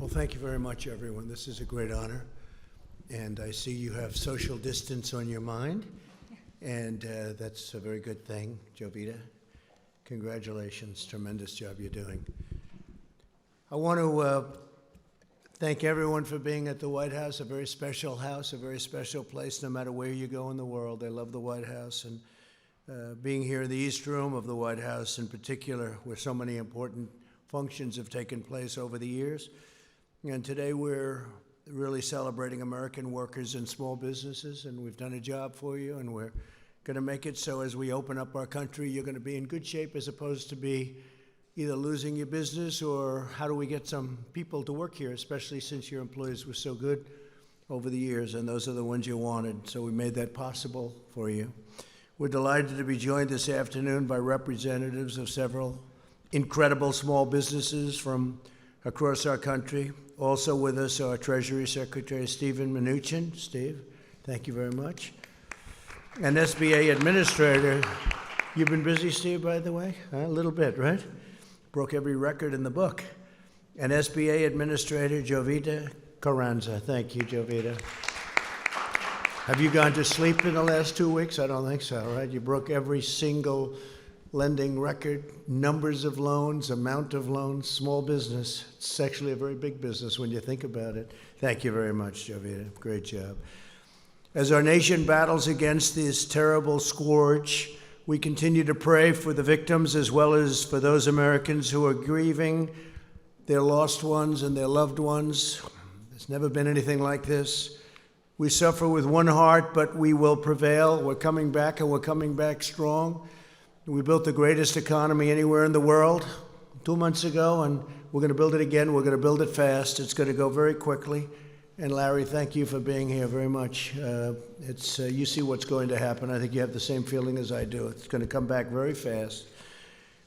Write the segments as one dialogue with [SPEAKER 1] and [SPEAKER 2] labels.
[SPEAKER 1] Well, thank you very much, everyone. This is a great honor. And I see you have social distance on your mind, and that's a very good thing. Jovita, congratulations. Tremendous job you're doing. I want to thank everyone for being at the White House, a very special house, a very special place, no matter where you go in the world. I love the White House, and being here in the East Room of the White House in particular, where so many important functions have taken place over the years. And today we're really celebrating American workers and small businesses, and we've done a job for you, and we're going to make it so as we open up our country, you're going to be in good shape as opposed to be either losing your business or how do we get some people to work here, especially since your employees were so good over the years, and those are the ones you wanted. So we made that possible for you. We're delighted to be joined this afternoon by representatives of several incredible small businesses from across our country. Also with us, our Treasury Secretary, Stephen Mnuchin. Steve, thank you very much. And SBA Administrator. You've been busy, Steve, by the way? A little bit, right? Broke every record in the book. And SBA Administrator, Jovita Carranza. Thank you, Jovita. Have you gone to sleep in the last 2 weeks? I don't think so, right? You broke every single lending record, numbers of loans, amount of loans, small business. It's actually a very big business when you think about it. Thank you very much, Jovita. Great job. As our nation battles against this terrible scourge, we continue to pray for the victims as well as for those Americans who are grieving their lost ones and their loved ones. There's never been anything like this. We suffer with one heart, but we will prevail. We're coming back, and we're coming back strong. We built the greatest economy anywhere in the world 2 months ago, and we're going to build it again. We're going to build it fast. It's going to go very quickly. And Larry, thank you for being here very much. You see what's going to happen. I think you have the same feeling as I do. It's going to come back very fast.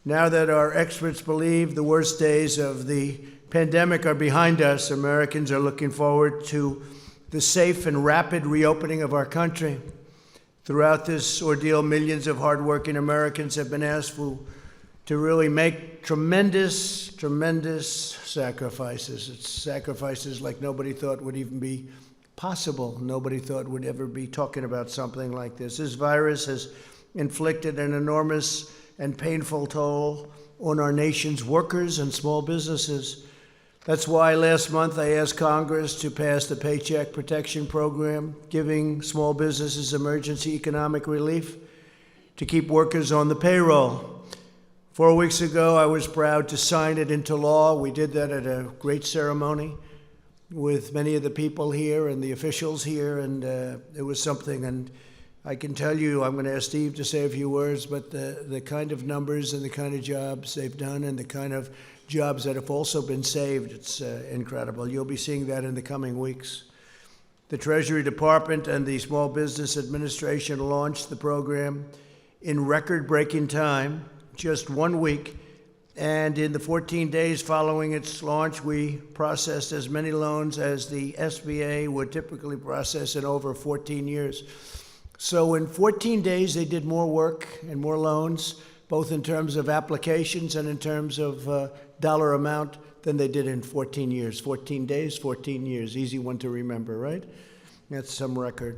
[SPEAKER 1] Now that our experts believe the worst days of the pandemic are behind us, Americans are looking forward to the safe and rapid reopening of our country. Throughout this ordeal, millions of hardworking Americans have been asked to really make tremendous, tremendous sacrifices. It's sacrifices like nobody thought would even be possible. Nobody thought would ever be talking about something like this. This virus has inflicted an enormous and painful toll on our nation's workers and small businesses. That's why last month I asked Congress to pass the Paycheck Protection Program, giving small businesses emergency economic relief to keep workers on the payroll. 4 weeks ago, I was proud to sign it into law. We did that at a great ceremony with many of the people here and the officials here, and it was something. And I can tell you, I'm going to ask Steve to say a few words, but the kind of numbers and the kind of jobs they've done and the kind of jobs that have also been saved, it's incredible. You'll be seeing that in the coming weeks. The Treasury Department and the Small Business Administration launched the program in record-breaking time, just 1 week, and in the 14 days following its launch, we processed as many loans as the SBA would typically process in over 14 years. So in 14 days, they did more work and more loans, both in terms of applications and in terms of dollar amount, than they did in 14 years. 14 days, 14 years. Easy one to remember, right? That's some record.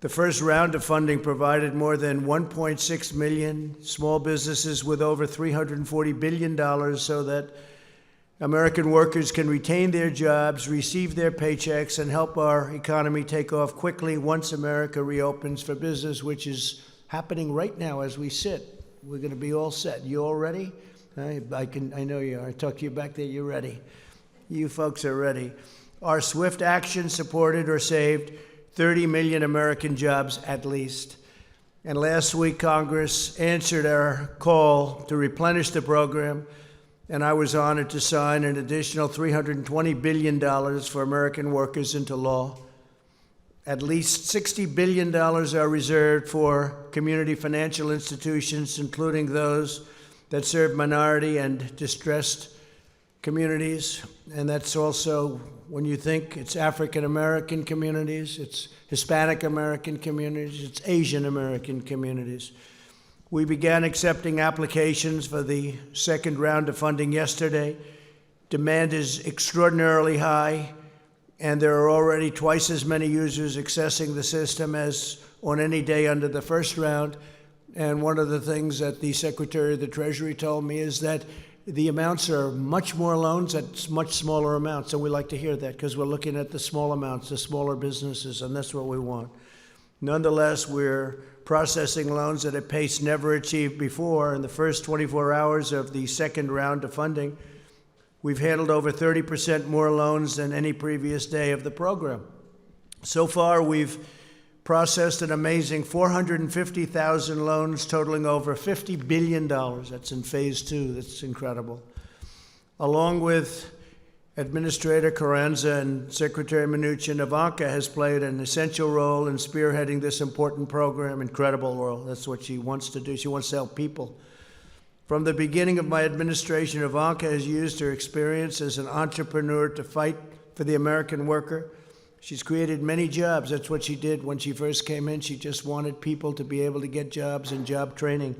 [SPEAKER 1] The first round of funding provided more than 1.6 million small businesses with over $340 billion so that American workers can retain their jobs, receive their paychecks, and help our economy take off quickly once America reopens for business, which is happening right now as we sit. We're going to be all set. You all ready? I know you are. I talked to you back there. You're ready. You folks are ready. Our swift action supported or saved 30 million American jobs at least. And last week, Congress answered our call to replenish the program, and I was honored to sign an additional $320 billion for American workers into law. At least $60 billion are reserved for community financial institutions, including those that serve minority and distressed communities. And that's also, when you think, it's African American communities, it's Hispanic American communities, it's Asian American communities. We began accepting applications for the second round of funding yesterday. Demand is extraordinarily high, and there are already twice as many users accessing the system as on any day under the first round. And one of the things that the Secretary of the Treasury told me is that the amounts are much more loans at much smaller amounts, and we like to hear that because we're looking at the small amounts, the smaller businesses, and that's what we want. Nonetheless, we're processing loans at a pace never achieved before. In the first 24 hours of the second round of funding, we've handled over 30% more loans than any previous day of the program. So far, we've processed an amazing 450,000 loans totaling over $50 billion. That's in phase 2. That's incredible. Along with Administrator Carranza and Secretary Mnuchin, Ivanka has played an essential role in spearheading this important program. Incredible role. That's what she wants to do. She wants to help people. From the beginning of my administration, Ivanka has used her experience as an entrepreneur to fight for the American worker. She's created many jobs. That's what she did when she first came in. She just wanted people to be able to get jobs and job training.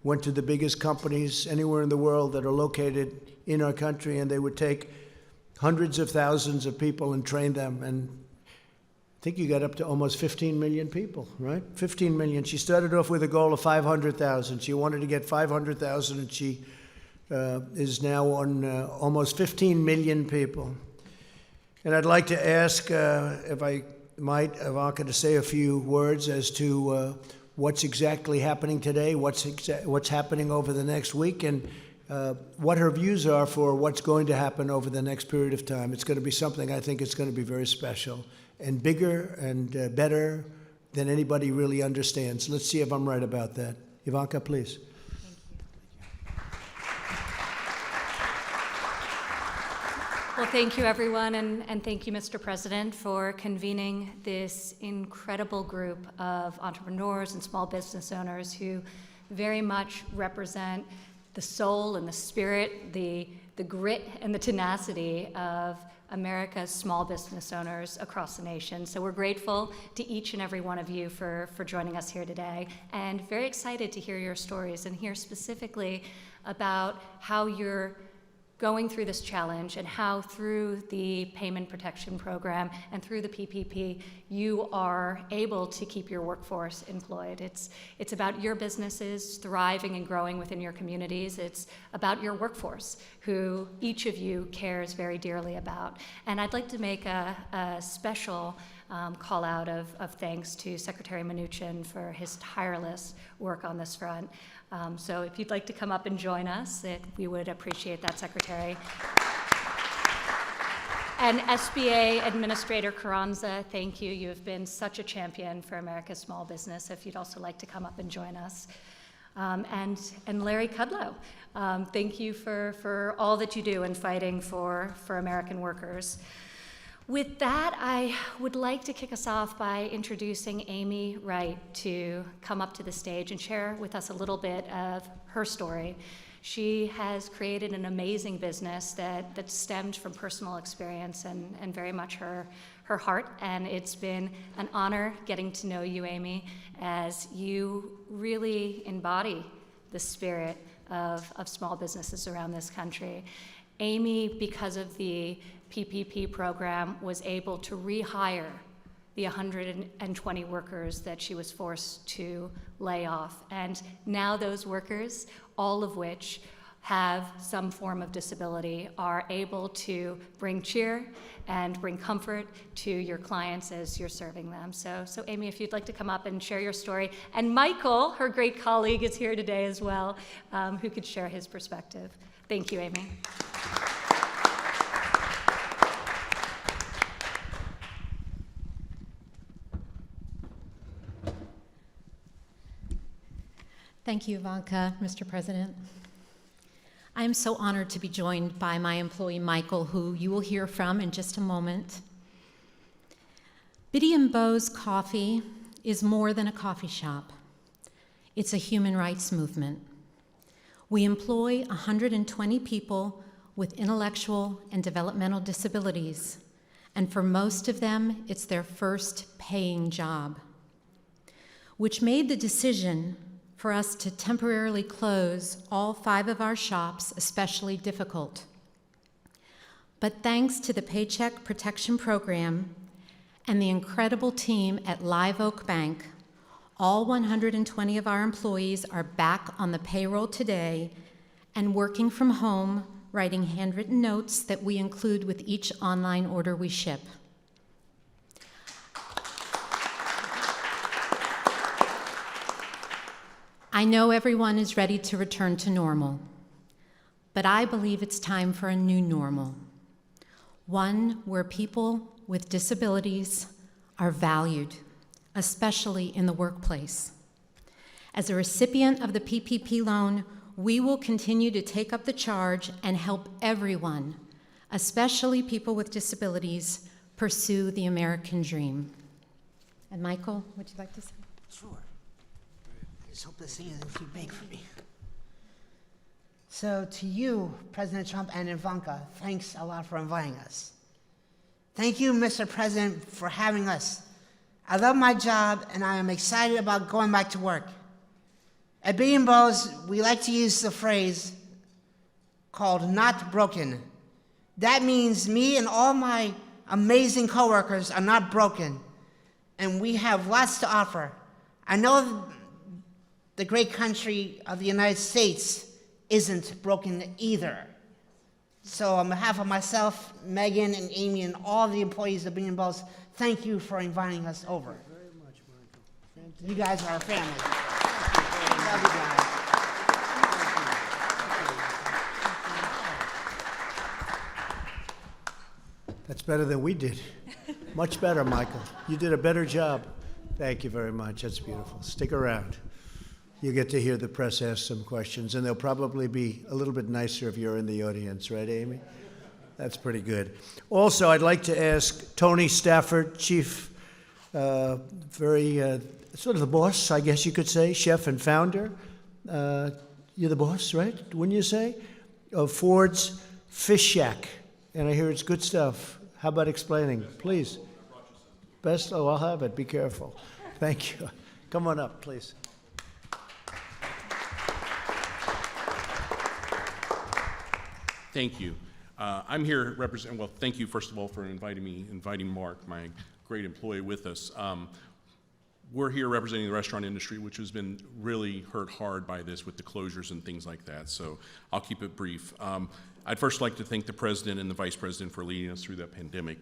[SPEAKER 1] Went to the biggest companies anywhere in the world that are located in our country, and they would take hundreds of thousands of people and train them. And I think you got up to almost 15 million people, right? 15 million. She started off with a goal of 500,000. She wanted to get 500,000, and she is now on almost 15 million people. And I'd like to ask, if I might, Ivanka, to say a few words as to what's exactly happening today, what's happening over the next week, and what her views are for what's going to happen over the next period of time. It's going to be something I think it's going to be very special and bigger and better than anybody really understands. Let's see if I'm right about that. Ivanka, please.
[SPEAKER 2] Well, thank you, everyone, and thank you, Mr. President, for convening this incredible group of entrepreneurs and small business owners who very much represent the soul and the spirit, the grit and the tenacity of America's small business owners across the nation. So we're grateful to each and every one of you for joining us here today, and very excited to hear your stories and hear specifically about how you're going through this challenge and how through the Payment Protection Program and through the PPP, you are able to keep your workforce employed. It's about your businesses thriving and growing within your communities. It's about your workforce, who each of you cares very dearly about. And I'd like to make a special call out of thanks to Secretary Mnuchin for his tireless work on this front. So if you'd like to come up and join us, we would appreciate that, Secretary. And SBA Administrator Carranza, thank you. You have been such a champion for America's small business. If you'd also like to come up and join us. And Larry Kudlow, thank you for all that you do in fighting for American workers. With that, I would like to kick us off by introducing Amy Wright to come up to the stage and share with us a little bit of her story. She has created an amazing business that stemmed from personal experience and very much her heart, and it's been an honor getting to know you, Amy, as you really embody the spirit of small businesses around this country. Amy, because of the PPP program, was able to rehire the 120 workers that she was forced to lay off. And now those workers, all of which have some form of disability, are able to bring cheer and bring comfort to your clients as you're serving them. So Amy, if you'd like to come up and share your story. And Michael, her great colleague, is here today as well, who could share his perspective. Thank you, Amy.
[SPEAKER 3] Thank you, Ivanka, Mr. President. I am so honored to be joined by my employee, Michael, who you will hear from in just a moment. Biddy and Beau's Coffee is more than a coffee shop. It's a human rights movement. We employ 120 people with intellectual and developmental disabilities, and for most of them, it's their first paying job, which made the decision for us to temporarily close all 5 of our shops especially difficult. But thanks to the Paycheck Protection Program and the incredible team at Live Oak Bank, all 120 of our employees are back on the payroll today and working from home, writing handwritten notes that we include with each online order we ship. I know everyone is ready to return to normal, but I believe it's time for a new normal, one where people with disabilities are valued, especially in the workplace. As a recipient of the PPP loan, we will continue to take up the charge and help everyone, especially people with disabilities, pursue the American dream. And Michael, would you like to say?
[SPEAKER 4] Sure. I just hope this thing isn't too big for me. So to you, President Trump and Ivanka, thanks a lot for inviting us. Thank you, Mr. President, for having us. I love my job, and I am excited about going back to work. At Bowes, we like to use the phrase called not broken. That means me and all my amazing coworkers are not broken, and we have lots to offer. I know the great country of the United States isn't broken either. So on behalf of myself, Megan, and Amy, and all the employees of Bowes, thank you for inviting us over.
[SPEAKER 1] Thank you very much, Michael.
[SPEAKER 4] You guys are our family. Love you guys.
[SPEAKER 1] That's better than we did. Much better, Michael. You did a better job. Thank you very much. That's beautiful. Stick around. You get to hear the press ask some questions, and they'll probably be a little bit nicer if you're in the audience, right, Amy? That's pretty good. Also, I'd like to ask Tony Stafford, Chief, sort of the boss, I guess you could say, chef and founder. You're the boss, right? Wouldn't you say? Of Ford's Fish Shack. And I hear it's good stuff. How about explaining, please? Best? Oh, I'll have it. Be careful. Thank you. Come on up, please.
[SPEAKER 5] Thank you. I'm here representing, well, thank you, first of all, for inviting Mark, my great employee, with us. We're here representing the restaurant industry, which has been really hurt hard by this with the closures and things like that, so I'll keep it brief. I'd first like to thank the President and the Vice President for leading us through that pandemic.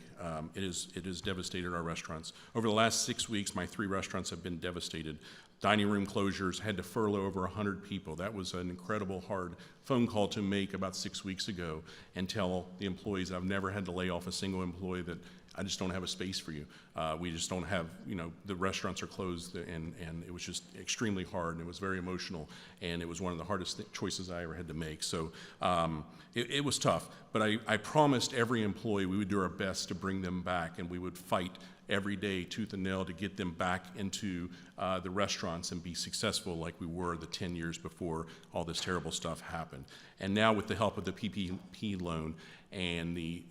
[SPEAKER 5] It has devastated our restaurants. Over the last 6 weeks, my 3 restaurants have been devastated. Dining room closures, had to furlough over 100 people. That was an incredible hard phone call to make about 6 weeks ago and tell the employees I've never had to lay off a single employee that I just don't have a space for you. We just don't have, the restaurants are closed, and it was just extremely hard, and it was very emotional, and it was one of the hardest choices I ever had to make. So it was tough, but I promised every employee we would do our best to bring them back, and we would fight every day, tooth and nail, to get them back into the restaurants and be successful like we were the 10 years before all this terrible stuff happened. And now with the help of the PPP loan and the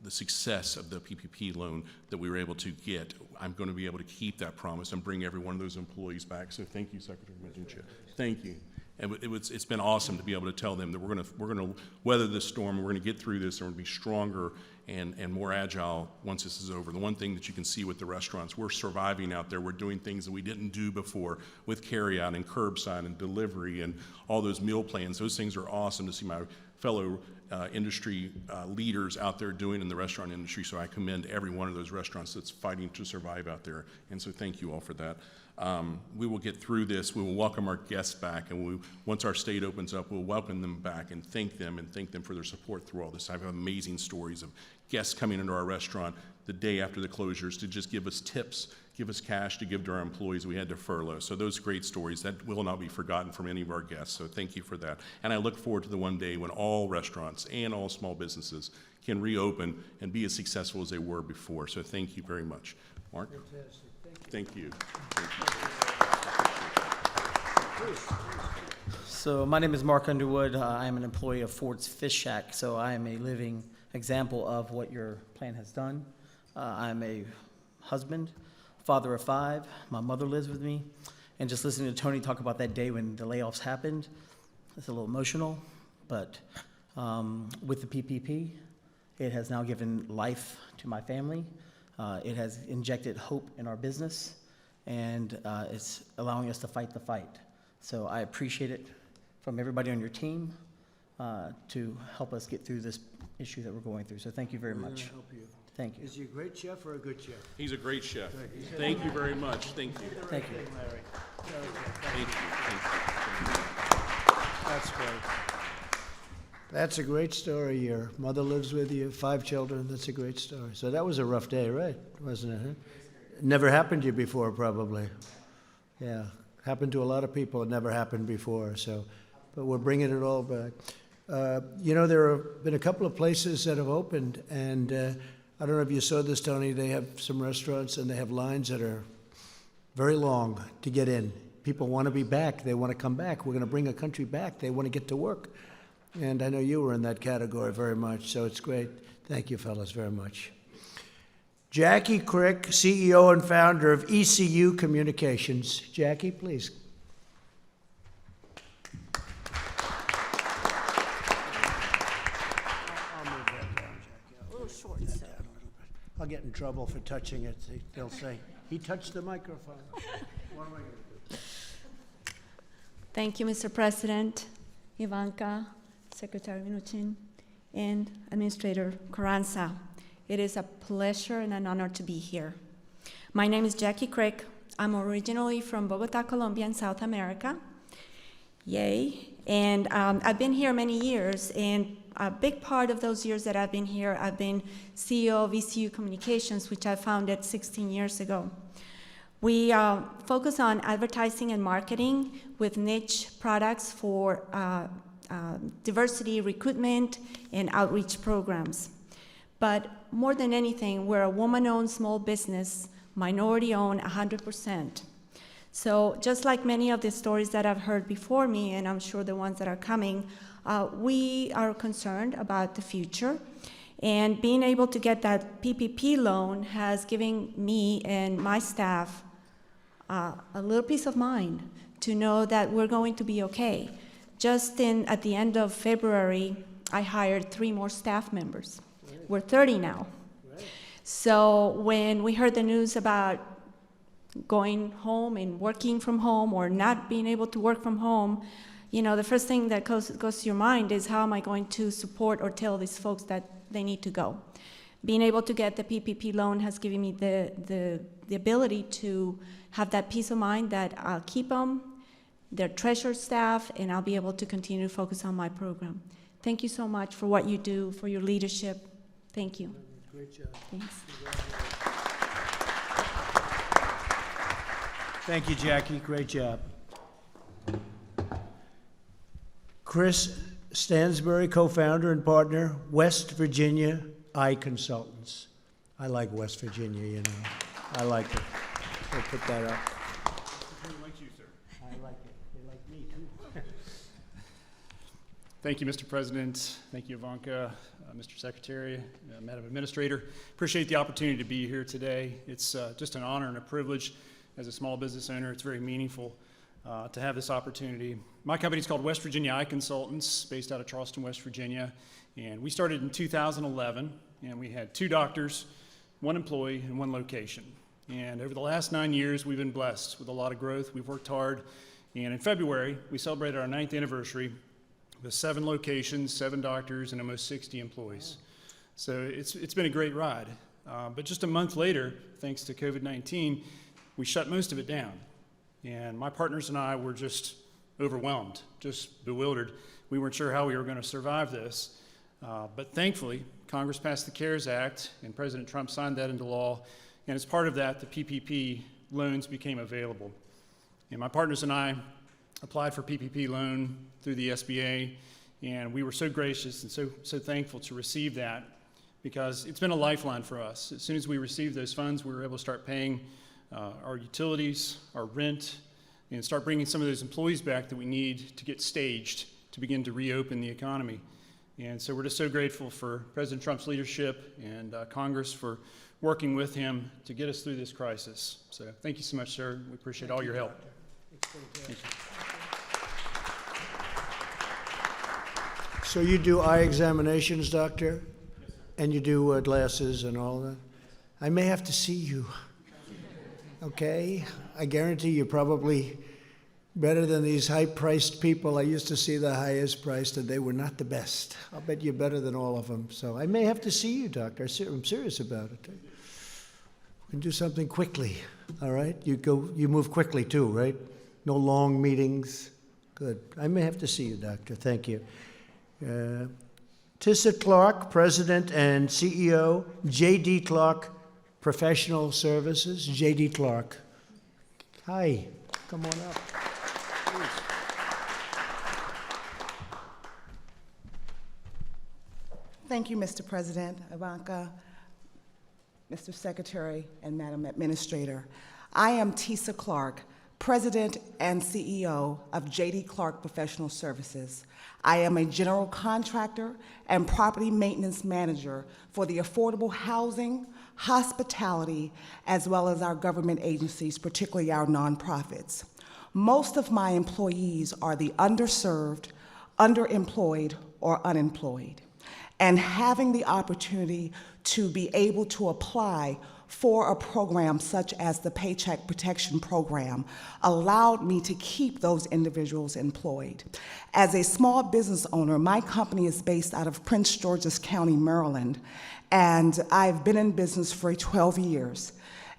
[SPEAKER 5] success of the PPP loan that we were able to get, I'm going to be able to keep that promise and bring every one of those employees back. So thank you, Secretary Meduncha. Thank you. And it's been awesome to be able to tell them that we're going to weather this storm, and we're going to get through this, and we're going to be stronger and more agile once this is over. The one thing that you can see with the restaurants, we're surviving out there. We're doing things that we didn't do before with carryout and curbside and delivery and all those meal plans. Those things are awesome to see my fellow industry leaders out there doing in the restaurant industry. So I commend every one of those restaurants that's fighting to survive out there. And so thank you all for that. We will get through this. We will welcome our guests back, and once our state opens up, we'll welcome them back and thank them for their support through all this. I have amazing stories of guests coming into our restaurant the day after the closures to just give us tips, give us cash to give to our employees we had to furlough. So those great stories, that will not be forgotten from any of our guests, so thank you for that. And I look forward to the one day when all restaurants and all small businesses can reopen and be as successful as they were before. So thank you very much. Mark?
[SPEAKER 1] Fantastic.
[SPEAKER 5] Thank you.
[SPEAKER 6] So my name is Mark Underwood. I am an employee of Ford's Fish Shack, so I am a living example of what your plan has done. I'm a husband, father of 5. My mother lives with me. And just listening to Tony talk about that day when the layoffs happened, it's a little emotional. But with the PPP, It has now given life to my family. It has injected hope in our business, and it's allowing us to fight the fight. So I appreciate it from everybody on your team to help us get through this issue that we're going through. So thank you very
[SPEAKER 1] We're
[SPEAKER 6] much.
[SPEAKER 1] gonna help you.
[SPEAKER 6] Thank you.
[SPEAKER 1] Is he a great chef or a good chef?
[SPEAKER 5] He's a great chef. Thank you very much. Thank you.
[SPEAKER 6] Thank you.
[SPEAKER 1] Larry.
[SPEAKER 5] Thank you. Thank you.
[SPEAKER 1] That's great. That's a great story. Your mother lives with you, 5 children. That's a great story. So that was a rough day, right? Wasn't it? Huh? Never happened to you before, probably. Yeah, happened to a lot of people. It never happened before. So, but we're bringing it all back. You know, there have been a couple of places that have opened, and I don't know if you saw this, Tony. They have some restaurants, and they have lines that are very long to get in. People want to be back. They want to come back. We're going to bring a country back. They want to get to work. And I know you were in that category very much, so it's great. Thank you, fellas, very much. Jackie Crick, CEO and founder of ECU Communications. Jackie, please. I'll move that down, Jackie. A little short, so. I'll get in trouble for touching it. They'll say, he touched the microphone. What am I going to do?
[SPEAKER 7] Thank you, Mr. President, Ivanka, Secretary Minuchin, and Administrator Carranza. It is a pleasure and an honor to be here. My name is Jackie Crick. I'm originally from Bogota, Colombia, in South America. Yay. And I've been here many years, and a big part of those years that I've been here, I've been CEO of ECU Communications, which I founded 16 years ago. We focus on advertising and marketing with niche products for diversity recruitment and outreach programs. But more than anything, we're a woman-owned small business, minority-owned 100%. So just like many of the stories that I've heard before me, and I'm sure the ones that are coming, we are concerned about the future. And being able to get that PPP loan has given me and my staff a little peace of mind to know that we're going to be okay. Just at the end of February, I hired 3 more staff members. Right. We're 30 now. Right. So when we heard the news about going home and working from home or not being able to work from home, you know, the first thing that goes to your mind is, how am I going to support or tell these folks that they need to go? Being able to get the PPP loan has given me the ability to have that peace of mind that I'll keep them, their treasured staff, and I'll be able to continue to focus on my program. Thank you so much for what you do, for your leadership. Thank you.
[SPEAKER 1] Great job.
[SPEAKER 7] Thanks.
[SPEAKER 1] Thank you, Jackie. Great job. Chris Stansbury, co-founder and partner, West Virginia Eye Consultants. I like West Virginia, you know. I like it. We'll put that up.
[SPEAKER 5] Who likes you, sir?
[SPEAKER 1] I like it. They like me, too.
[SPEAKER 8] Thank you, Mr. President. Thank you, Ivanka, Mr. Secretary, Madam Administrator. Appreciate the opportunity to be here today. It's just an honor and a privilege as a small business owner. It's very meaningful to have this opportunity. My company is called West Virginia Eye Consultants, based out of Charleston, West Virginia. And we started in 2011, and we had 2 doctors, 1 employee, and 1 location. And over the last 9 years, we've been blessed with a lot of growth. We've worked hard. And in February, we celebrated our 9th anniversary with 7 locations, 7 doctors, and almost 60 employees. So it's been a great ride. But just a month later, thanks to COVID-19, we shut most of it down. And my partners and I were just overwhelmed, just bewildered. We weren't sure how we were going to survive this. But thankfully, Congress passed the CARES Act, and President Trump signed that into law. And as part of that, the PPP loans became available. And my partners and I applied for PPP loan through the SBA, and we were so gracious and so thankful to receive that, because it's been a lifeline for us. As soon as we received those funds, we were able to start paying our utilities, our rent, and start bringing some of those employees back that we need to get staged to begin to reopen the economy. And so we're just so grateful for President Trump's leadership and Congress for working with him to get us through this crisis. So thank you so much, sir. We appreciate all your help. Thank you.
[SPEAKER 1] So you do eye examinations, doctor?
[SPEAKER 8] Yes, sir.
[SPEAKER 1] And you do glasses and all that? I may have to see you. Okay? I guarantee you're probably better than these high-priced people. I used to see the highest priced, and they were not the best. I'll bet you're better than all of them. So I may have to see you, doctor. I'm serious about it. We can do something quickly, all right? You move quickly too, right? No long meetings. Good. I may have to see you, doctor. Thank you. Tisa Clark, President and CEO, J.D. Clark Professional Services. J.D. Clark. Hi. Come on up.
[SPEAKER 9] Thank you, Mr. President, Ivanka, Mr. Secretary, and Madam Administrator. I am Tisa Clark, President and CEO of J.D. Clark Professional Services. I am a general contractor and property maintenance manager for the affordable housing, hospitality, as well as our government agencies, particularly our nonprofits. Most of my employees are the underserved, underemployed, or unemployed. And having the opportunity to be able to apply for a program such as the Paycheck Protection Program allowed me to keep those individuals employed. As a small business owner, my company is based out of Prince George's County, Maryland, and I've been in business for 12 years.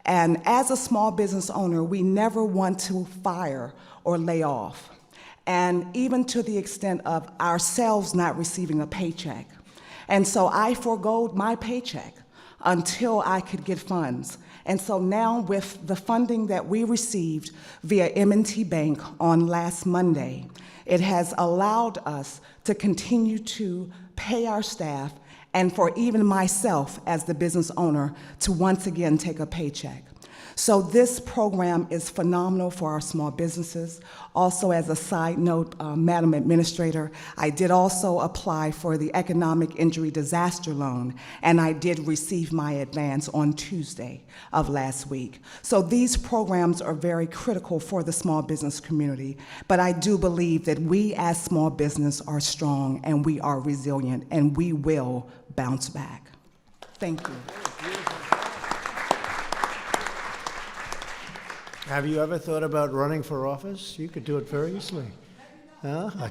[SPEAKER 9] And as a small business owner, we never want to fire or lay off, and even to the extent of ourselves not receiving a paycheck. And so I forgo my paycheck until I could get funds. And so now with the funding that we received via M&T Bank on last Monday, it has allowed us to continue to pay our staff and for even myself as the business owner to once again take a paycheck. So this program is phenomenal for our small businesses. Also, as a side note, Madam Administrator, I did also apply for the Economic Injury Disaster Loan, and I did receive my advance on Tuesday of last week. So these programs are very critical for the small business community, but I do believe that we as small business are strong and we are resilient and we will bounce back. Thank you.
[SPEAKER 1] Have you ever thought about running for office? You could do it very easily. Huh?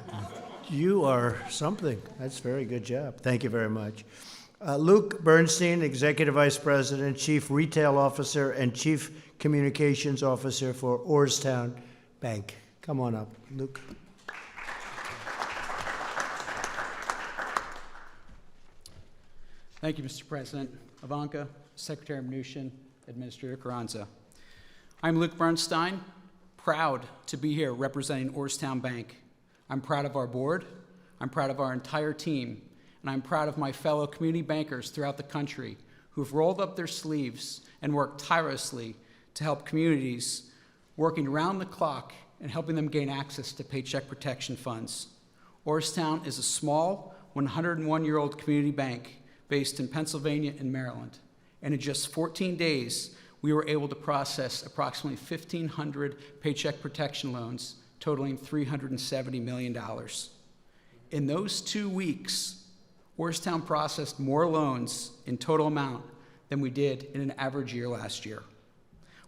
[SPEAKER 1] You are something. That's a very good job. Thank you very much. Luke Bernstein, Executive Vice President, Chief Retail Officer, and Chief Communications Officer for Orrstown Bank. Come on up, Luke.
[SPEAKER 10] Thank you, Mr. President. Ivanka, Secretary Mnuchin, Administrator Carranza. I'm Luke Bernstein, proud to be here representing Orrstown Bank. I'm proud of our board, I'm proud of our entire team, and I'm proud of my fellow community bankers throughout the country who've rolled up their sleeves and worked tirelessly to help communities, working around the clock and helping them gain access to paycheck protection funds. Orrstown is a small 101-year-old community bank based in Pennsylvania and Maryland, and in just 14 days, we were able to process approximately 1,500 paycheck protection loans totaling $370 million. In those 2 weeks, Orrstown processed more loans in total amount than we did in an average year last year.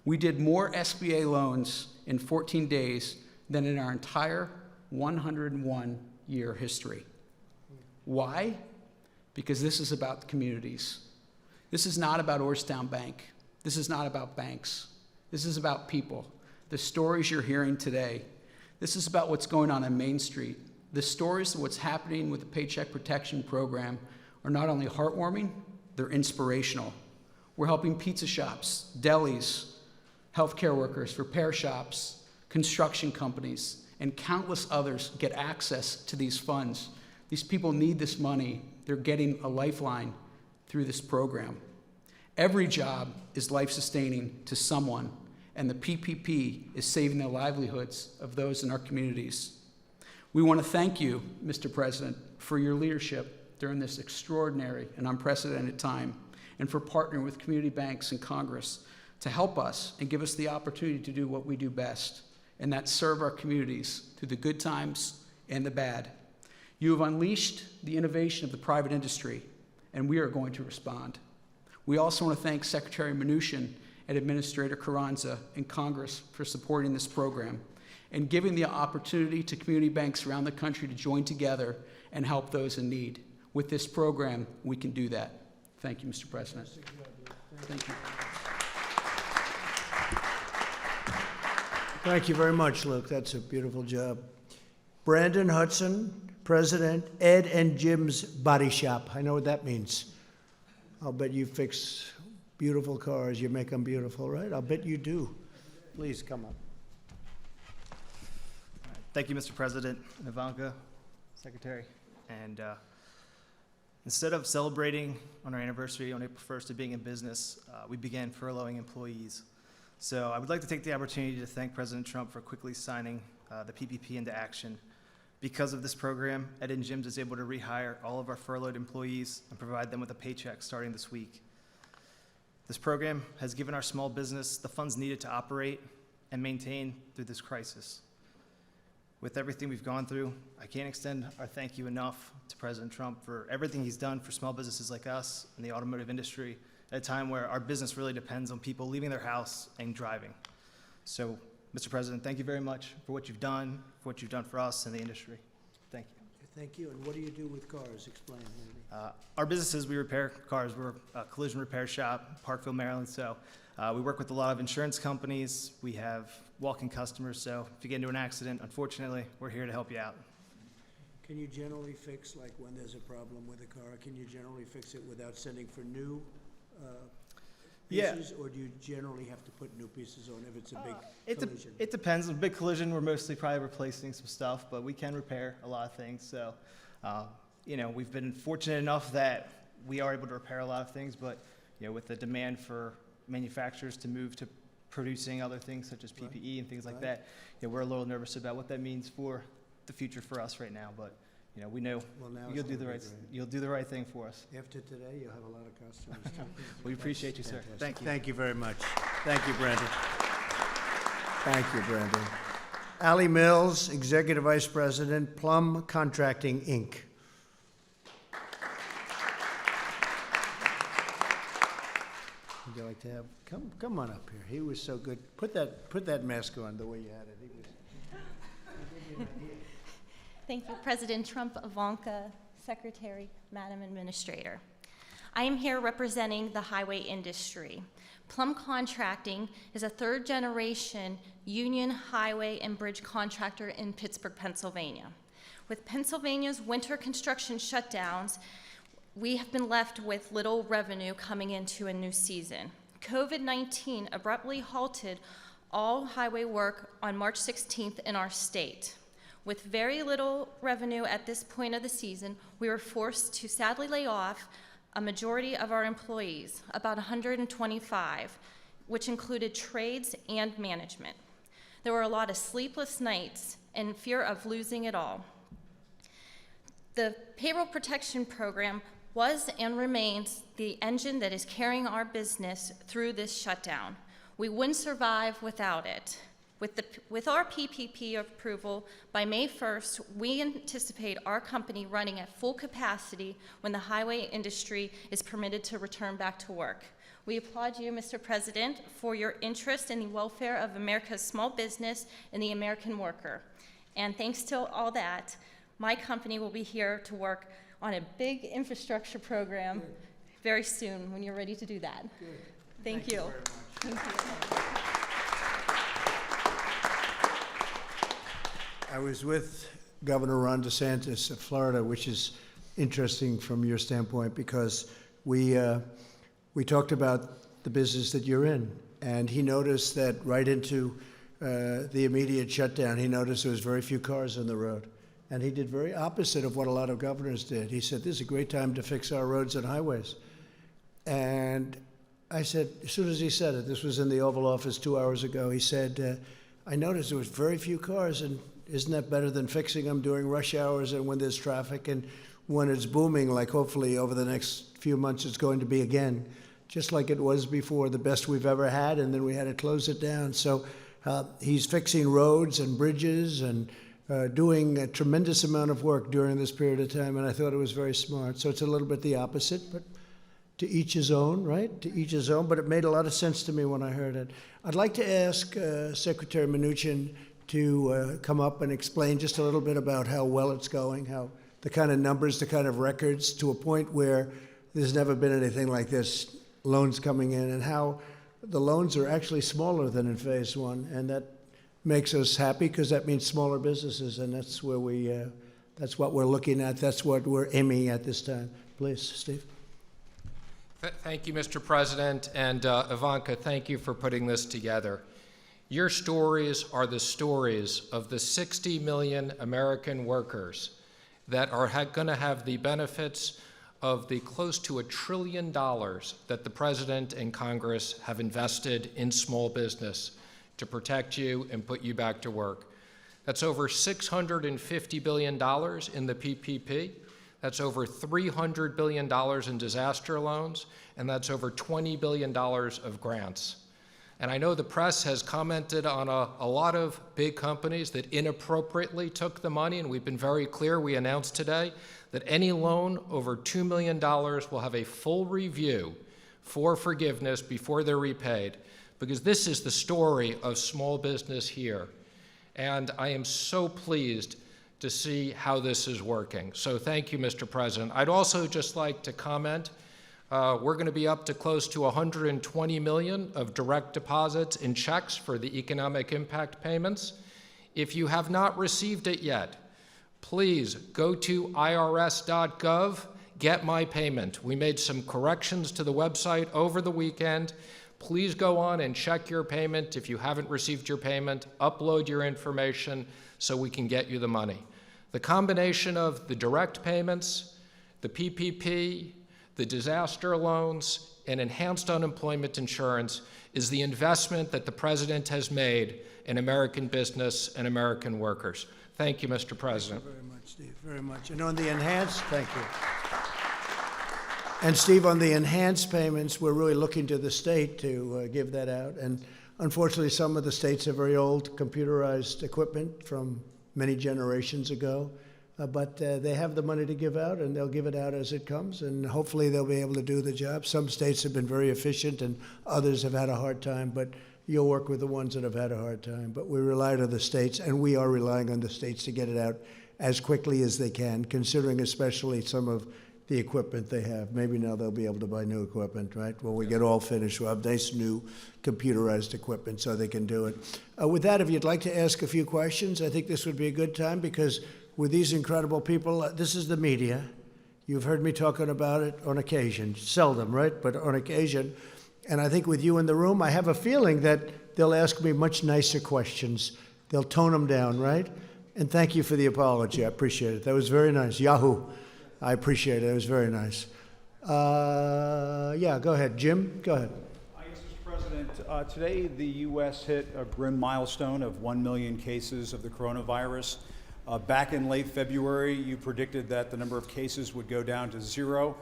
[SPEAKER 10] We did more SBA loans in 14 days than in our entire 101-year history. Why? Because this is about the communities. This is not about Orrstown Bank. This is not about banks. This is about people. The stories you're hearing today. This is about what's going on Main Street. The stories of what's happening with the Paycheck Protection Program are not only heartwarming, they're inspirational. We're helping pizza shops, delis, healthcare workers, repair shops, construction companies, and countless others get access to these funds. These people need this money. They're getting a lifeline through this program. Every job is life-sustaining to someone, and the PPP is saving the livelihoods of those in our communities. We want to thank you, Mr. President, for your leadership during this extraordinary and unprecedented time, and for partnering with community banks and Congress to help us and give us the opportunity to do what we do best, and that's serve our communities through the good times and the bad. You have unleashed the innovation of the private industry and we are going to respond. We also want to thank Secretary Mnuchin and Administrator Carranza and Congress for supporting this program and giving the opportunity to community banks around the country to join together and help those in need. With this program, we can do that. Thank you, Mr. President. Thank you.
[SPEAKER 1] Thank you very much, Luke. That's a beautiful job. Brandon Hudson, President, Ed and Jim's Body Shop. I know what that means. I'll bet you fix beautiful cars. You make them beautiful, right? I'll bet you do. Please come up.
[SPEAKER 11] Thank you, Mr. President, Ivanka, Secretary. And instead of celebrating on our anniversary on April 1st of being in business, we began furloughing employees. So I would like to take the opportunity to thank President Trump for quickly signing the PPP into action. Because of this program, Ed and Jim's is able to rehire all of our furloughed employees and provide them with a paycheck starting this week. This program has given our small business the funds needed to operate and maintain through this crisis. With everything we've gone through, I can't extend our thank you enough to President Trump for everything he's done for small businesses like us in the automotive industry at a time where our business really depends on people leaving their house and driving. So, Mr. President, thank you very much for what you've done for us and the industry. Thank you.
[SPEAKER 1] Thank you. And what do you do with cars? Explain.
[SPEAKER 11] Our businesses, we repair cars. We're a collision repair shop, Parkville, Maryland. So we work with a lot of insurance companies. We have walk-in customers. So if you get into an accident, unfortunately, we're here to help you out.
[SPEAKER 1] Can you generally fix, like when there's a problem with a car, can you generally fix it without sending for new pieces? Or do you generally have to put new pieces on if it's a big collision?
[SPEAKER 11] It depends. A big collision, we're mostly probably replacing some stuff, but we can repair a lot of things. So, you know, we've been fortunate enough that we are able to repair a lot of things, but, you know, with the demand for manufacturers to move to producing other things such as PPE and things like that, you know, we're a little nervous about what that means for the future for us right now. But, you know, we know you'll do the right thing for us.
[SPEAKER 1] After today, you'll have a lot of customers too.
[SPEAKER 11] We appreciate you, sir. Thank you.
[SPEAKER 1] Thank you very much. Thank you, Brandon. Thank you, Brandon. Allie Mills, Executive Vice President, Plum Contracting, Inc. Would you like to have, come on up here. He was so good. Put that mask on the way you had it. He was.
[SPEAKER 12] Thank you, President Trump, Ivanka, Secretary, Madam Administrator. I am here representing the highway industry. Plum Contracting is a third-generation union highway and bridge contractor in Pittsburgh, Pennsylvania. With Pennsylvania's winter construction shutdowns, we have been left with little revenue coming into a new season. COVID-19 abruptly halted all highway work on March 16th in our state. With very little revenue at this point of the season, we were forced to sadly lay off a majority of our employees, about 125, which included trades and management. There were a lot of sleepless nights and fear of losing it all. The Payroll Protection Program was and remains the engine that is carrying our business through this shutdown. We wouldn't survive without it. With our PPP approval, by May 1st, we anticipate our company running at full capacity when the highway industry is permitted to return back to work. We applaud you, Mr. President, for your interest in the welfare of America's small business and the American worker. And thanks to all that, my company will be here to work on a big infrastructure program very soon when you're ready to do that.
[SPEAKER 1] Good.
[SPEAKER 12] Thank you.
[SPEAKER 1] Very much.
[SPEAKER 12] Thank you.
[SPEAKER 1] I was with Governor Ron DeSantis of Florida, which is interesting from your standpoint because we talked about the business that you're in, and he noticed that right into the immediate shutdown, he noticed there was very few cars on the road, and he did very opposite of what a lot of governors did. He said, "This is a great time to fix our roads and highways," and I said, as soon as he said it, this was in the Oval Office 2 hours ago, he said, "I noticed there was very few cars, and isn't that better than fixing them during rush hours and when there's traffic and when it's booming, like hopefully over the next few months it's going to be again, just like it was before, the best we've ever had, and then we had to close it down." So he's fixing roads and bridges and doing a tremendous amount of work during this period of time, and I thought it was very smart. So it's a little bit the opposite, but to each his own, right? To each his own, but it made a lot of sense to me when I heard it. I'd like to ask Secretary Mnuchin to come up and explain just a little bit about how well it's going, how the kind of numbers, the kind of records, to a point where there's never been anything like this, loans coming in, and how the loans are actually smaller than in phase one, and that makes us happy because that means smaller businesses, and that's where that's what we're looking at, that's what we're aiming at this time. Please, Steve.
[SPEAKER 13] Thank you, Mr. President, and Ivanka, thank you for putting this together. Your stories are the stories of the 60 million American workers that are going to have the benefits of the close to $1 trillion that the President and Congress have invested in small business to protect you and put you back to work. That's over $650 billion in the PPP. That's over $300 billion in disaster loans, and that's over $20 billion of grants. And I know the press has commented on a lot of big companies that inappropriately took the money, and we've been very clear. We announced today that any loan over $2 million will have a full review for forgiveness before they're repaid, because this is the story of small business here. And I am so pleased to see how this is working. So thank you, Mr. President. I'd also just like to comment, we're going to be up to close to 120 million of direct deposits and checks for the economic impact payments. If you have not received it yet, please go to irs.gov, get my payment. We made some corrections to the website over the weekend. Please go on and check your payment. If you haven't received your payment, upload your information so we can get you the money. The combination of the direct payments, the PPP, the disaster loans, and enhanced unemployment insurance is the investment that the President has made in American business and American workers. Thank you, Mr. President.
[SPEAKER 1] Thank you very much, Steve, very much. And on the enhanced, thank you. And Steve, on the enhanced payments, we're really looking to the state to give that out. And unfortunately, some of the states have very old computerized equipment from many generations ago. But they have the money to give out, and they'll give it out as it comes, and hopefully they'll be able to do the job. Some states have been very efficient, and others have had a hard time, but you'll work with the ones that have had a hard time. But we rely on the states, and we are relying on the states to get it out as quickly as they can, considering especially some of the equipment they have. Maybe now they'll be able to buy new equipment, right? When we get all finished, we'll have nice new computerized equipment so they can do it. With that, if you'd like to ask a few questions, I think this would be a good time, because with these incredible people, this is the media. You've heard me talking about it on occasion, seldom, right? But on occasion. And I think with you in the room, I have a feeling that they'll ask me much nicer questions. They'll tone them down, right? And thank you for the apology. I appreciate it. That was very nice. Yahoo. I appreciate it. It was very nice. Yeah, go ahead. Jim, go ahead.
[SPEAKER 14] Yes, Mr. President. Today, the U.S. hit a grim milestone of 1 million cases of the coronavirus. Back in late February, you predicted that the number of cases would go down to 0.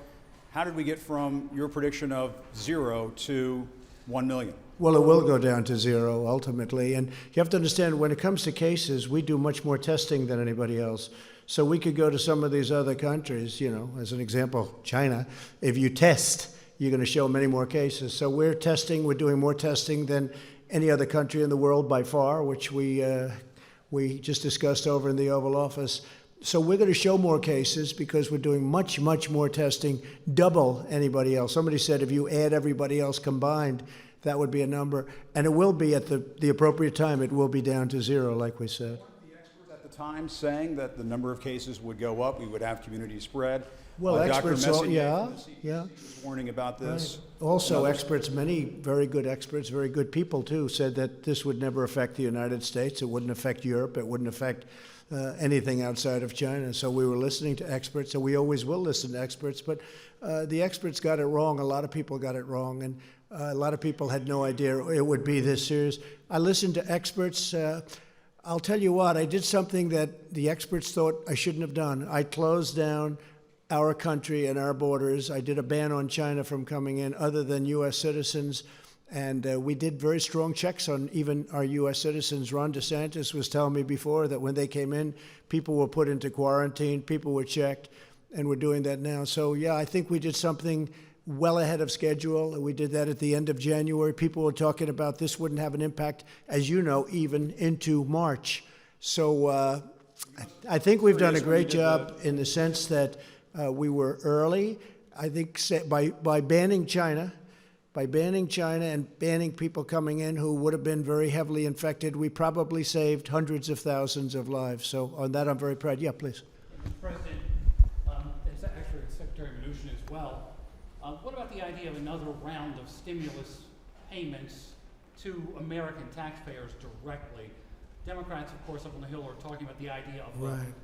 [SPEAKER 14] How did we get from your prediction of 0 to 1 million?
[SPEAKER 1] Well, it will go down to 0 ultimately. And you have to understand, when it comes to cases, we do much more testing than anybody else. So we could go to some of these other countries, you know, as an example, China. If you test, you're going to show many more cases. So we're doing more testing than any other country in the world by far, which we just discussed over in the Oval Office. So we're going to show more cases because we're doing much, much more testing, double anybody else. Somebody said if you add everybody else combined, that would be a number. And it will be at the appropriate time, it will be down to 0, like we said.
[SPEAKER 14] Weren't the experts at the time saying that the number of cases would go up, we would have community spread?
[SPEAKER 1] Well, experts,
[SPEAKER 14] Dr.
[SPEAKER 1] yeah.
[SPEAKER 14] was warning about this.
[SPEAKER 1] Right. Also, experts, many very good experts, very good people too, said that this would never affect the United States. It wouldn't affect Europe. It wouldn't affect anything outside of China. So we were listening to experts, and we always will listen to experts. But the experts got it wrong. A lot of people got it wrong, and a lot of people had no idea it would be this serious. I listened to experts. I'll tell you what, I did something that the experts thought I shouldn't have done. I closed down our country and our borders. I did a ban on China from coming in other than U.S. citizens. And we did very strong checks on even our U.S. citizens. Ron DeSantis was telling me before that when they came in, people were put into quarantine, people were checked, and we're doing that now. So, yeah, I think we did something well ahead of schedule. We did that at the end of January. People were talking about this wouldn't have an impact, as you know, even into March. So I think we've done a great job in the sense that we were early. I think by banning China, and banning people coming in who would have been very heavily infected, we probably saved hundreds of thousands of lives. So on that, I'm very proud. Yeah, please.
[SPEAKER 10] Mr. President, it's actually Secretary Mnuchin as well. What about the idea of another round of stimulus payments to American taxpayers directly? Democrats, of course, up on the Hill are talking about the idea of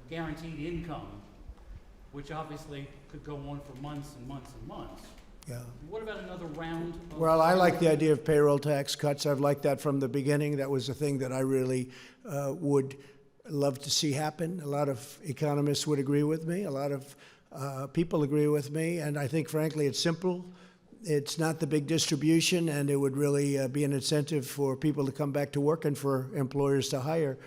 [SPEAKER 10] guaranteed income, which obviously could go on for months and months and months.
[SPEAKER 1] Yeah.
[SPEAKER 10] What about another round of...
[SPEAKER 1] Well, I like the idea of payroll tax cuts. I've liked that from the beginning. That was a thing that I really would love to see happen. A lot of economists would agree with me. A lot of people agree with me. And I think, frankly, it's simple. It's not the big distribution, and it would really be an incentive for people to come back to work and for employers to hire.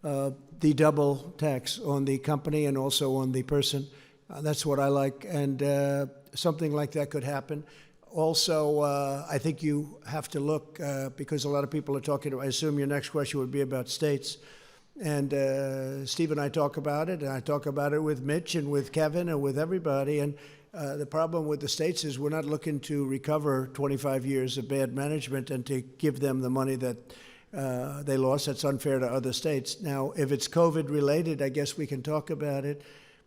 [SPEAKER 1] The double tax on the company and also on the person. That's what I like. And something like that could happen. Also, I think you have to look, because a lot of people are talking, I assume your next question would be about states. And Steve and I talk about it, and I talk about it with Mitch and with Kevin and with everybody. And the problem with the states is we're not looking to recover 25 years of bad management and to give them the money that they lost. That's unfair to other states. Now, if it's COVID related, I guess we can talk about it.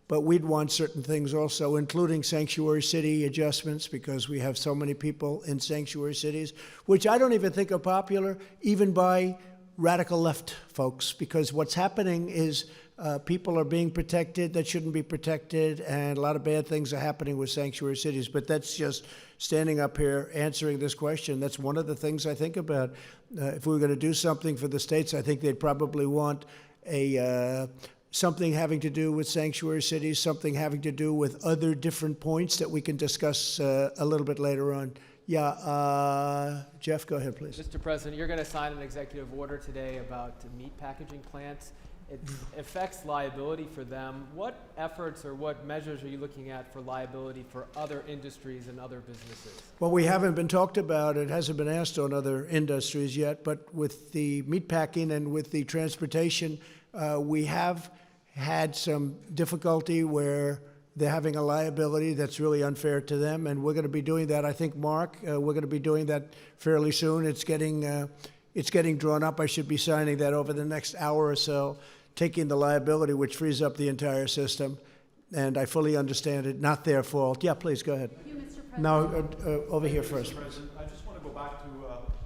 [SPEAKER 1] But we'd want certain things also, including sanctuary city adjustments, because we have so many people in sanctuary cities, which I don't even think are popular, even by radical left folks, because what's happening is people are being protected that shouldn't be protected, and a lot of bad things are happening with sanctuary cities. But that's just standing up here answering this question. That's one of the things I think about. If we were going to do something for the states, I think they'd probably want something having to do with sanctuary cities, something having to do with other different points that we can discuss a little bit later on. Yeah, Jeff, go ahead, please.
[SPEAKER 15] Mr. President, you're going to sign an executive order today about meat packaging plants. It affects liability for them. What efforts or what measures are you looking at for liability for other industries and other businesses?
[SPEAKER 1] Well, we haven't been talked about. It hasn't been asked on other industries yet. But with the meat packing and with the transportation, we have had some difficulty where they're having a liability that's really unfair to them, and we're going to be doing that. I think, Mark, we're going to be doing that fairly soon. It's getting drawn up. I should be signing that over the next hour or so, taking the liability, which frees up the entire system, and I fully understand it. Not their fault. Yeah, please go ahead.
[SPEAKER 16] Thank you, Mr. President.
[SPEAKER 1] No, over here first.
[SPEAKER 14] Mr. President, I just want to go back to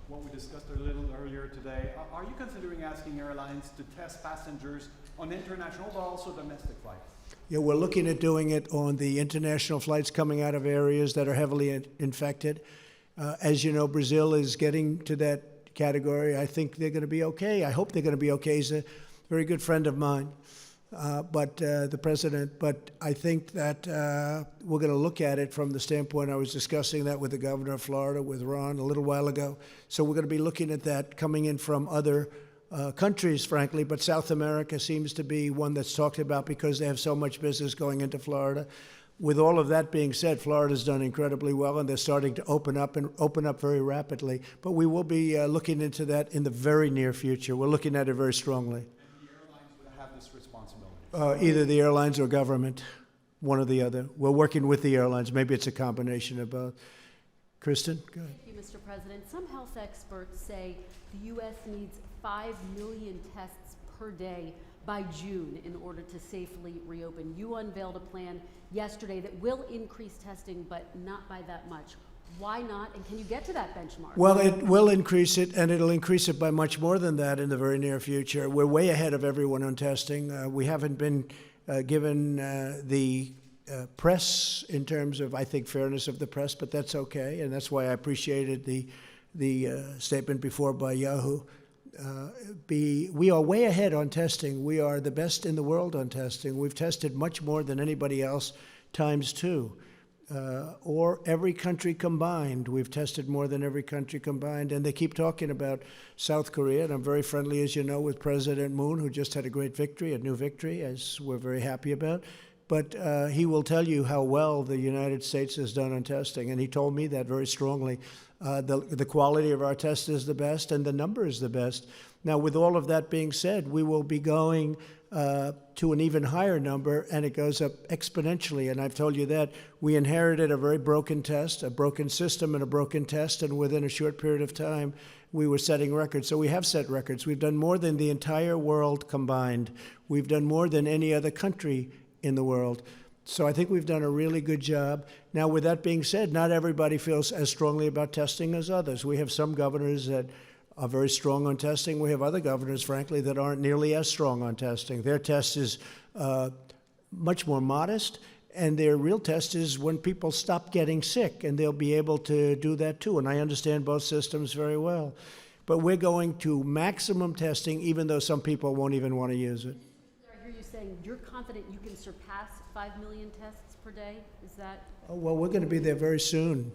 [SPEAKER 14] what we discussed a little earlier today. Are you considering asking airlines to test passengers on international but also domestic flights?
[SPEAKER 1] Yeah, we're looking at doing it on the international flights coming out of areas that are heavily infected. As you know, Brazil is getting to that category. I think they're going to be okay. I hope they're going to be okay. He's a very good friend of mine, the president. But I think that we're going to look at it from the standpoint, I was discussing that with the governor of Florida, with Ron, a little while ago. So we're going to be looking at that coming in from other countries, frankly, but South America seems to be one that's talked about because they have so much business going into Florida. With all of that being said, Florida's done incredibly well, and they're starting to open up very rapidly. But we will be looking into that in the very near future. We're looking at it very strongly.
[SPEAKER 14] And the airlines will have this responsibility?
[SPEAKER 1] Either the airlines or government, one or the other. We're working with the airlines. Maybe it's a combination of both. Kristen, go ahead.
[SPEAKER 16] Thank you, Mr. President. Some health experts say the U.S. needs 5 million tests per day by June in order to safely reopen. You unveiled a plan yesterday that will increase testing, but not by that much. Why not? And can you get to that benchmark?
[SPEAKER 1] Well, it will increase it, and it'll increase it by much more than that in the very near future. We're way ahead of everyone on testing. We haven't been given the press in terms of, I think, fairness of the press, but that's okay, and that's why I appreciated the statement before by Yahoo. We are way ahead on testing. We are the best in the world on testing. We've tested much more than anybody else, ×2. or every country combined. We've tested more than every country combined, and they keep talking about South Korea, and I'm very friendly, as you know, with President Moon, who just had a great victory, a new victory, as we're very happy about. But he will tell you how well the United States has done on testing, and he told me that very strongly. The quality of our test is the best, and the number is the best. Now, with all of that being said, we will be going to an even higher number, and it goes up exponentially. And I've told you that we inherited a very broken test, a broken system and a broken test, and within a short period of time, we were setting records. So we have set records. We've done more than the entire world combined. We've done more than any other country in the world. So I think we've done a really good job. Now, with that being said, not everybody feels as strongly about testing as others. We have some governors that are very strong on testing. We have other governors, frankly, that aren't nearly as strong on testing. Their test is much more modest, and their real test is when people stop getting sick, and they'll be able to do that too. And I understand both systems very well. But we're going to maximum testing, even though some people won't even want to use it.
[SPEAKER 16] I hear you saying you're confident you can surpass 5 million tests per day? Is that?
[SPEAKER 1] Oh, well, we're going to be there very soon.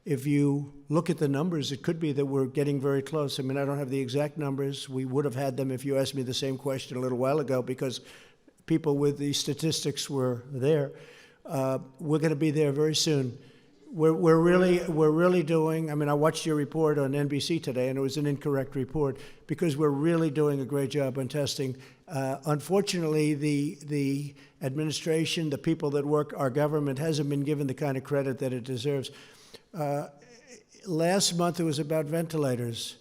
[SPEAKER 1] If you look at the numbers, it could be that we're getting very close. I mean, I don't have the exact numbers. We would have had them if you asked me the same question a little while ago, because people with the statistics were there. We're going to be there very soon. We're really doing, I mean, I watched your report on NBC today, and it was an incorrect report, because we're really doing a great job on testing. Unfortunately, the administration, the people that work our government, hasn't been given the kind of credit that it deserves. Last month it was about ventilators.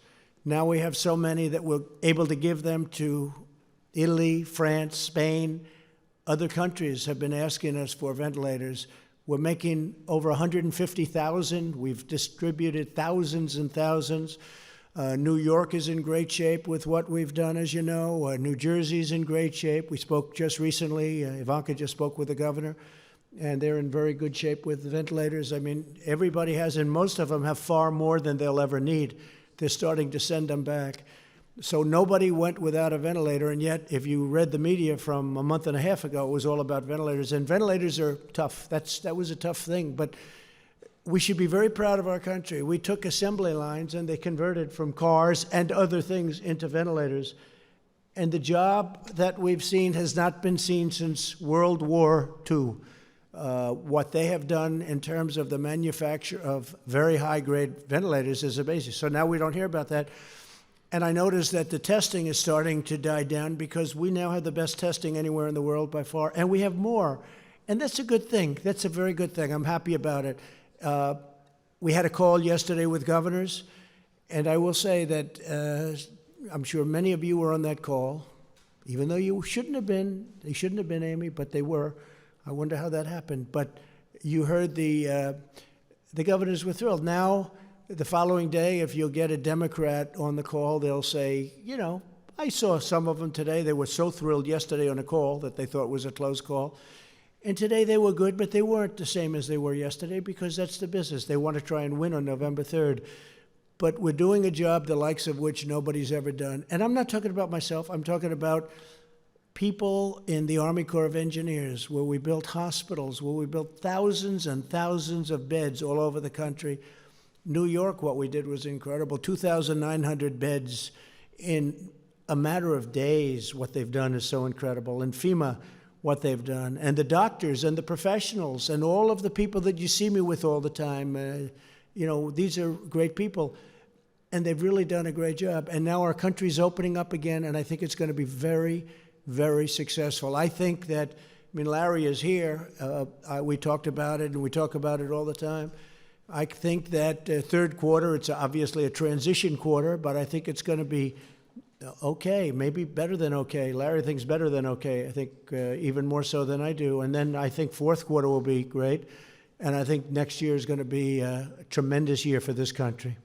[SPEAKER 1] Now we have so many that we're able to give them to Italy, France, Spain. Other countries have been asking us for ventilators. We're making over 150,000. We've distributed thousands and thousands. New York is in great shape with what we've done, as you know. New Jersey's in great shape. We spoke just recently. Ivanka just spoke with the governor, and they're in very good shape with the ventilators. I mean, everybody has, and most of them have far more than they'll ever need. They're starting to send them back. So nobody went without a ventilator, and yet if you read the media from a month and a half ago, it was all about ventilators, and ventilators are tough. That was a tough thing, but we should be very proud of our country. We took assembly lines, and they converted from cars and other things into ventilators, and the job that we've seen has not been seen since World War II. What they have done in terms of the manufacture of very high-grade ventilators is amazing. So now we don't hear about that. And I noticed that the testing is starting to die down, because we now have the best testing anywhere in the world by far, and we have more. And that's a good thing. That's a very good thing. I'm happy about it. We had a call yesterday with governors, and I will say that I'm sure many of you were on that call, even though you shouldn't have been. They shouldn't have been, Amy, but they were. I wonder how that happened. But you heard the governors were thrilled. Now, the following day, if you'll get a Democrat on the call, they'll say, you know, I saw some of them today. They were so thrilled yesterday on a call that they thought was a close call. And today they were good, but they weren't the same as they were yesterday, because that's the business. They want to try and win on November 3rd. But we're doing a job the likes of which nobody's ever done. And I'm not talking about myself. I'm talking about people in the Army Corps of Engineers, where we built hospitals, where we built thousands and thousands of beds all over the country. New York, what we did was incredible. 2,900 beds in a matter of days. What they've done is so incredible. And FEMA, what they've done. And the doctors and the professionals and all of the people that you see me with all the time. You know, these are great people. And they've really done a great job. And now our country's opening up again, and I think it's going to be very, very successful. I think that, I mean, Larry is here. We talked about it, and we talk about it all the time. I think that third quarter, it's obviously a transition quarter, but I think it's going to be okay, maybe better than okay. Larry thinks better than okay. I think even more so than I do. And then I think fourth quarter will be great. And I think next year is going to be a tremendous year for this country.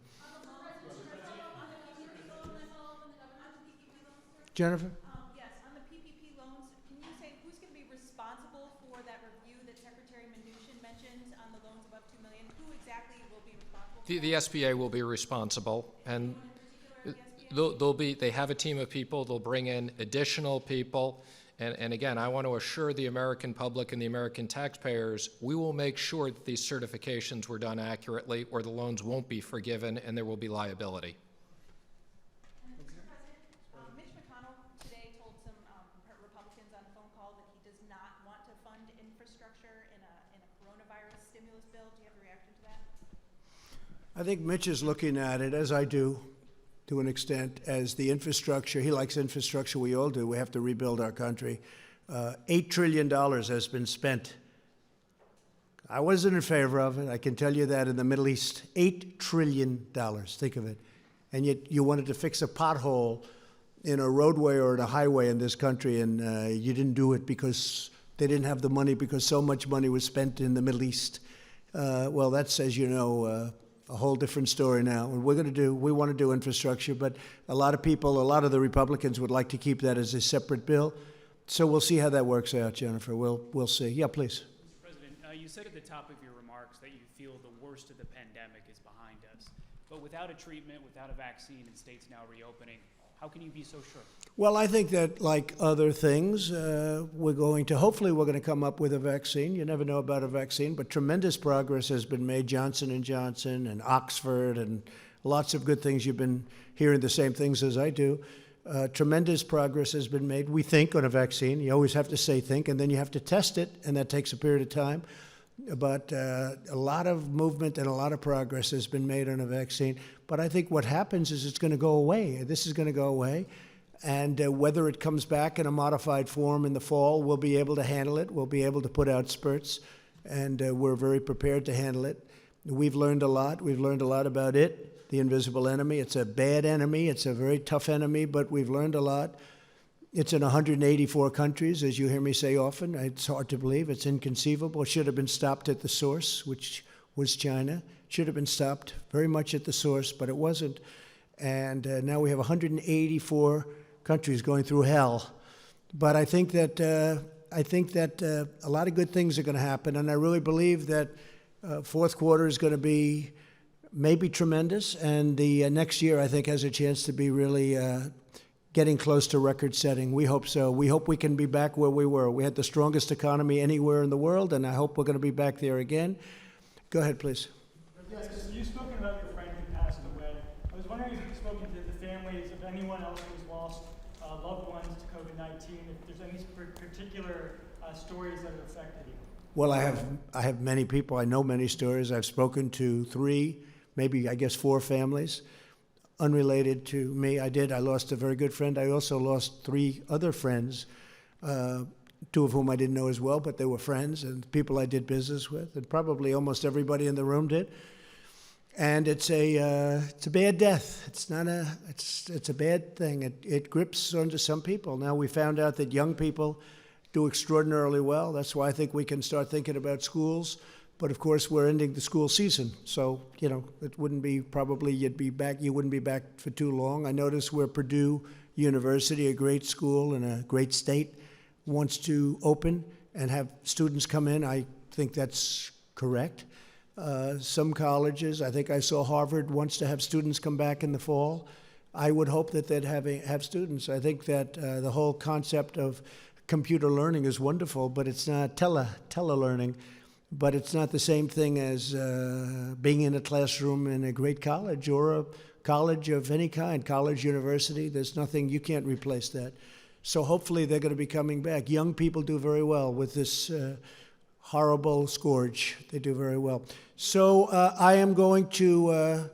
[SPEAKER 1] Jennifer?
[SPEAKER 17] Yes, on the PPP loans, can you say who's going to be responsible for that review that Secretary Mnuchin mentioned on the loans above $2 million? Who exactly will be responsible?
[SPEAKER 13] The SBA will be responsible, and they have a team of people. They'll bring in additional people, And again, I want to assure the American public and the American taxpayers, we will make sure that these certifications were done accurately, or the loans won't be forgiven and there will be liability.
[SPEAKER 17] Mr. President, Mitch McConnell today told some Republicans on a phone call that he does not want to fund infrastructure in a coronavirus stimulus bill. Do you have a reaction to that?
[SPEAKER 1] I think Mitch is looking at it, as I do, to an extent, as the infrastructure. He likes infrastructure, we all do. We have to rebuild our country. $8 trillion has been spent. I wasn't in favor of it. I can tell you that in the Middle East. $8 trillion, think of it. And yet you wanted to fix a pothole in a roadway or in a highway in this country, and you didn't do it because they didn't have the money, because so much money was spent in the Middle East. Well, that's, as you know, a whole different story now. And we want to do infrastructure, but a lot of people, a lot of the Republicans would like to keep that as a separate bill. So we'll see how that works out, Jennifer. We'll see. Yeah, please.
[SPEAKER 18] Mr. President, you said at the top of your remarks that you feel the worst of the pandemic is behind us. But without a treatment, without a vaccine, and states now reopening, how can you be so sure?
[SPEAKER 1] Well, I think that, like other things, hopefully we're going to come up with a vaccine. You never know about a vaccine, but tremendous progress has been made. Johnson & Johnson and Oxford and lots of good things. You've been hearing the same things as I do. Tremendous progress has been made, we think, on a vaccine. You always have to say think, and then you have to test it, and that takes a period of time. But a lot of movement and a lot of progress has been made on a vaccine. But I think what happens is it's going to go away. This is going to go away. And whether it comes back in a modified form in the fall, we'll be able to handle it. We'll be able to put out spurts. And we're very prepared to handle it. We've learned a lot. We've learned a lot about it, the invisible enemy. It's a bad enemy. It's a very tough enemy, but we've learned a lot. It's in 184 countries, as you hear me say often. It's hard to believe. It's inconceivable. It should have been stopped at the source, which was China. It should have been stopped very much at the source, but it wasn't. And now we have 184 countries going through hell. But I think that a lot of good things are going to happen, and I really believe that fourth quarter is going to be maybe tremendous, and the next year I think has a chance to be really getting close to record setting. We hope so. We hope we can be back where we were. We had the strongest economy anywhere in the world, and I hope we're going to be back there again. Go ahead, please.
[SPEAKER 19] Yes, you've spoken about your friend who passed away. I was wondering if you've spoken to the families of anyone else who's lost loved ones to COVID-19, if there's any particular stories that have affected you. Well,
[SPEAKER 1] I have many people. I know many stories. I've spoken to 3, maybe I guess 4 families. Unrelated to me. I lost a very good friend. I also lost 3 other friends, 2 of whom I didn't know as well, but they were friends and people I did business with, and probably almost everybody in the room did. And it's a bad death. It's a bad thing. It grips onto some people. Now we found out that young people do extraordinarily well. That's why I think we can start thinking about schools. But of course, we're ending the school season, so it wouldn't be you wouldn't be back for too long. I notice where Purdue University, a great school in a great state, wants to open and have students come in. I think that's correct. Some colleges, I think I saw Harvard wants to have students come back in the fall. I would hope that they'd have students. I think that the whole concept of computer learning is wonderful, but it's not telelearning. But it's not the same thing as being in a classroom in a great college or a college of any kind, college, university. There's nothing, you can't replace that. So hopefully they're going to be coming back. Young people do very well with this horrible scourge. They do very well. So I am going to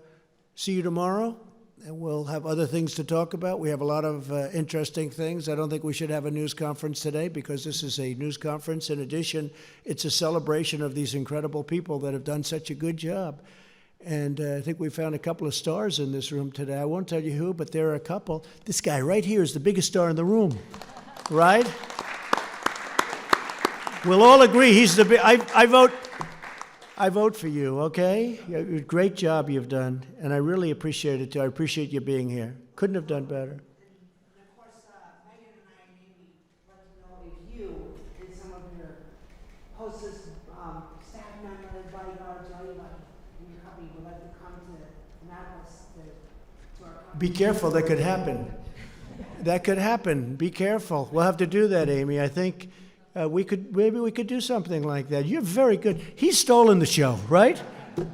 [SPEAKER 1] see you tomorrow, and we'll have other things to talk about. We have a lot of interesting things. I don't think we should have a news conference today because this is a news conference. In addition, it's a celebration of these incredible people that have done such a good job. And I think we found a couple of stars in this room today. I won't tell you who, but there are a couple. This guy right here is the biggest star in the room, right? We'll all agree he's the big. I vote for you, okay? Great job you've done, and I really appreciate it, too. I appreciate you being here. Couldn't have done better.
[SPEAKER 4] And of course, Megan and I maybe like to know if you and some of your hostess, staff members, bodyguards, or anybody in your company would like to come to Annapolis to our company.
[SPEAKER 1] Be careful, that could happen. That could happen. Be careful. We'll have to do that, Amy. I think maybe we could do something like that. You're very good. He's stolen the show, right?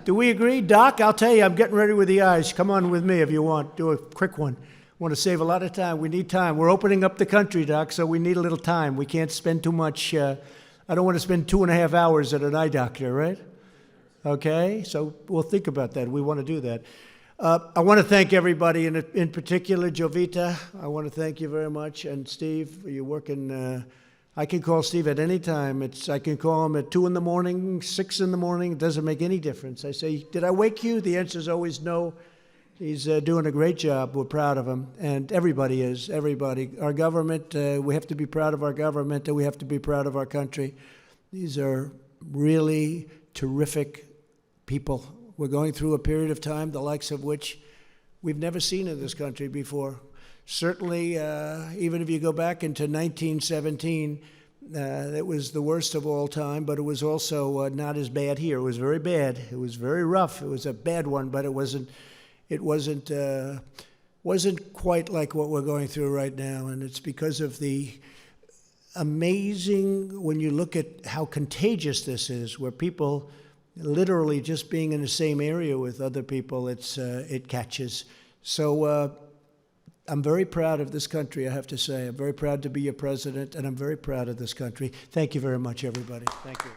[SPEAKER 1] Do we agree? Doc, I'll tell you, I'm getting ready with the eyes. Come on with me if you want. Do a quick one. Want to save a lot of time. We need time. We're opening up the country, Doc, so we need a little time. We can't spend too much. I don't want to spend 2.5 hours at an eye doctor, right? Okay, so we'll think about that. We want to do that. I want to thank everybody, in particular, Jovita. I want to thank you very much. And Steve, you're working. I can call Steve at any time. I can call him at 2 in the morning, 6 in the morning. It doesn't make any difference. I say, did I wake you? The answer is always no. He's doing a great job. We're proud of him. And everybody is, everybody. Our government, we have to be proud of our government, and we have to be proud of our country. These are really terrific people. We're going through a period of time, the likes of which we've never seen in this country before. Certainly, even if you go back into 1917, it was the worst of all time, but it was also not as bad here. It was very bad. It was very rough. It was a bad one, but it wasn't quite like what we're going through right now. And it's because of the amazing, when you look at how contagious this is, where people literally just being in the same area with other people, it catches. So I'm very proud of this country, I have to say. I'm very proud to be your president, and I'm very proud of this country. Thank you very much, everybody. Thank you.